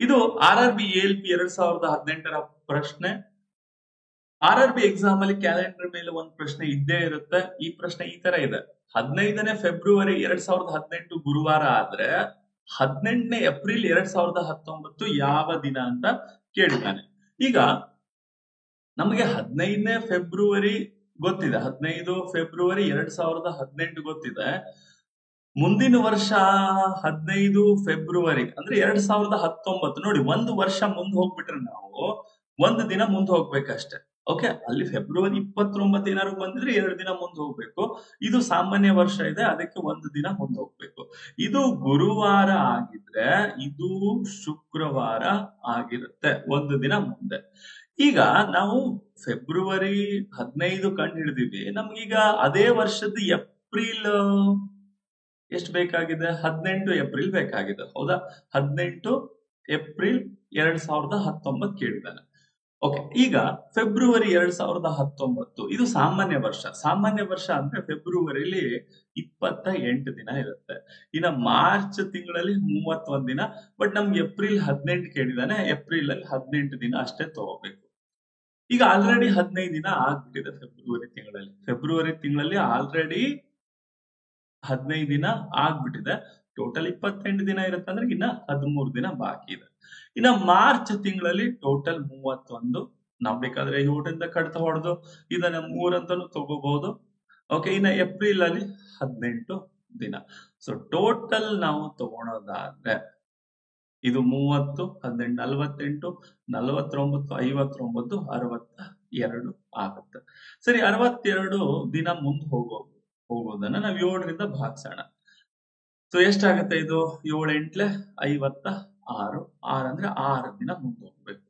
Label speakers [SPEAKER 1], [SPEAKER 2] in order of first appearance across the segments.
[SPEAKER 1] ಇದು RRB ALP 2018ರ ಪ್ರಶ್ನೆ. RRB exam ಅಲ್ಲಿ ಕ್ಯಾಲೆಂಡರ್ ಮೇಲೆ ಒಂದು ಪ್ರಶ್ನೆ ಇದ್ದೇ ಇರುತ್ತೆ. ಈ ಪ್ರಶ್ನೆ ಈ ತರ ಇದೆ: 15ನೇ ಫೆಬ್ರವರಿ 2018 ಗುರುವಾರ ಆದ್ರೆ 18ನೇ ಏಪ್ರಿಲ್ 2019 ಯಾವ ದಿನ ಅಂತ ಕೇಳಿದ್ದಾನೆ. ಈಗ ನಮಗೆ 15ನೇ ಫೆಬ್ರವರಿ ಗೊತ್ತಿದೆ, 15 ಫೆಬ್ರವರಿ 2018 ಗೊತ್ತಿದೆ. ಮುಂದಿನ ವರ್ಷ 15 ಫೆಬ್ರವರಿ ಅಂದ್ರೆ 2019. ನೋಡಿ, ಒಂದು ವರ್ಷ ಮುಂದೆ ಹೋಗ್ಬಿಟ್ರೆ ನಾವು ಒಂದು ದಿನ ಮುಂದೆ ಹೋಗ್ಬೇಕಷ್ಟೇ. ಓಕೆ, ಅಲ್ಲಿ ಫೆಬ್ರವರಿ 29 ಏನಾದ್ರು ಬಂದಿದ್ರೆ 2 ದಿನ ಮುಂದೆ ಹೋಗ್ಬೇಕು. ಇದು ಸಾಮಾನ್ಯ ವರ್ಷ ಇದೆ, ಅದಕ್ಕೆ ಒಂದು ದಿನ ಮುಂದೆ ಹೋಗ್ಬೇಕು. ಇದು ಗುರುವಾರ ಆಗಿದ್ರೆ ಇದು ಶುಕ್ರವಾರ ಆಗಿರುತ್ತೆ, ಒಂದು ದಿನ ಮುಂದೆ. ಈಗ ನಾವು ಫೆಬ್ರವರಿ 15 ಕಂಡು ಹಿಡಿದಿವಿ. ನಮ್ಗೀಗ ಅದೇ ವರ್ಷದ ಏಪ್ರಿಲ್ ಎಷ್ಟು ಬೇಕಾಗಿದೆ? 18 ಏಪ್ರಿಲ್ ಬೇಕಾಗಿದೆ, ಹೌದಾ? 18 ಏಪ್ರಿಲ್ 2019 ಕೇಳಿದಾನೆ. ಓಕೆ, ಈಗ ಫೆಬ್ರವರಿ 2019 ಇದು ಸಾಮಾನ್ಯ ವರ್ಷ. ಸಾಮಾನ್ಯ ವರ್ಷ ಅಂದ್ರೆ ಫೆಬ್ರವರಿಲಿ 28 ದಿನ ಇರುತ್ತೆ. ಇನ್ನ ಮಾರ್ಚ್ ತಿಂಗಳಲ್ಲಿ 31 ದಿನ. ಬಟ್ ನಮ್ಗೆ ಏಪ್ರಿಲ್ 18 ಕೇಳಿದಾನೆ, ಏಪ್ರಿಲ್ ಅಲ್ಲಿ 18 ದಿನ ಅಷ್ಟೇ ತಗೋಬೇಕು. ಈಗ ಆಲ್ರೆಡಿ 15 ದಿನ ಆಗ್ಬಿಟ್ಟಿದೆ ಫೆಬ್ರವರಿ ತಿಂಗಳಲ್ಲಿ ಆಲ್ರೆಡಿ 15 ದಿನ ಆಗ್ಬಿಟ್ಟಿದೆ. ಟೋಟಲ್ 28 ದಿನ ಇರುತ್ತೆ ಅಂದ್ರೆ ಇನ್ನ 13 ದಿನ ಬಾಕಿ ಇದೆ. ಇನ್ನ ಮಾರ್ಚ್ ತಿಂಗಳಲ್ಲಿ ಟೋಟಲ್ 31. ನಾವ್ ಬೇಕಾದ್ರೆ 7ರಿಂದ ಕಡಿತ ಹೊಡೆದು ಇದನ್ನ 3 ಅಂತಾನು ತಗೋಬಹುದು. ಓಕೆ, ಇನ್ನ ಏಪ್ರಿಲ್ ಅಲ್ಲಿ 18 ದಿನ. ಸೊ ಟೋಟಲ್ ನಾವು ತಗೊಳೋದಾದ್ರೆ ಇದು 30, 18, 48, 49, 59, 62 ಆಗುತ್ತೆ. ಸರಿ, 62 ದಿನ ಮುಂದೆ ಹೋಗೋದನ್ನ ನಾವು 7ರಿಂದ ಭಾಗಿಸೋಣ. ಸೊ ಎಷ್ಟಾಗುತ್ತೆ ಇದು? 7 8 56. 6 ಅಂದ್ರೆ 6 ದಿನ ಮುಂದೆ ಹೋಗ್ಬೇಕು.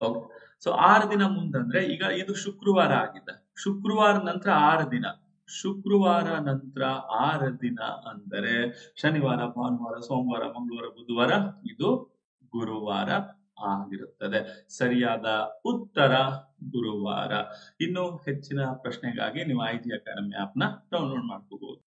[SPEAKER 1] ಓಕೆ, ಸೊ 6 ದಿನ ಮುಂದಂದ್ರೆ ಈಗ ಇದು ಶುಕ್ರವಾರ ಆಗಿದೆ. ಶುಕ್ರವಾರ ನಂತರ 6 ದಿನ. ಶುಕ್ರವಾರ ನಂತರ 6 ದಿನ ಅಂದರೆ ಶನಿವಾರ, ಭಾನುವಾರ, ಸೋಮವಾರ, ಮಂಗಳವಾರ, ಬುಧವಾರ, ಇದು ಗುರುವಾರ ಆಗಿರುತ್ತದೆ. ಸರಿಯಾದ ಉತ್ತರ ಗುರುವಾರ. ಇನ್ನು ಹೆಚ್ಚಿನ ಪ್ರಶ್ನೆಗಾಗಿ ನೀವು IG ಅಕಾಡೆಮಿ ಆಪ್ ನ ಡೌನ್ಲೋಡ್ ಮಾಡ್ಕೋಬಹುದು.